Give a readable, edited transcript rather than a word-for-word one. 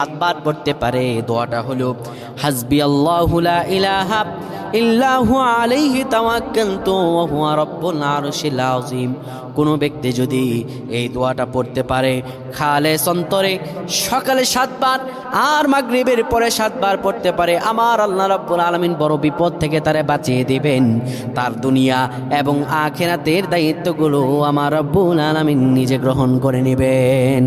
সাতবার পড়তে পারে। দোয়াটা হলো হাসবি আল্লাহু লা ইলাহা ইল্লাহু আলাইহি তাওয়াক্কালতু ওয়া হুয়া রাব্বুল আরশিল আযীম। কোনো ব্যক্তি যদি এই দোয়াটা পড়তে পারে খালেস অন্তরে সকালে 7 বার আর মাগরিবের পরে 7 বার পড়তে পারে, আমার আল্লাহ রাব্বুল আলামিন বড় বিপদ থেকে তারে বাঁচিয়ে দিবেন। তার দুনিয়া এবং আখিরাতের দায়িত্বগুলো আমার রাব্বুল আলামিন নিজে গ্রহণ করে নেবেন।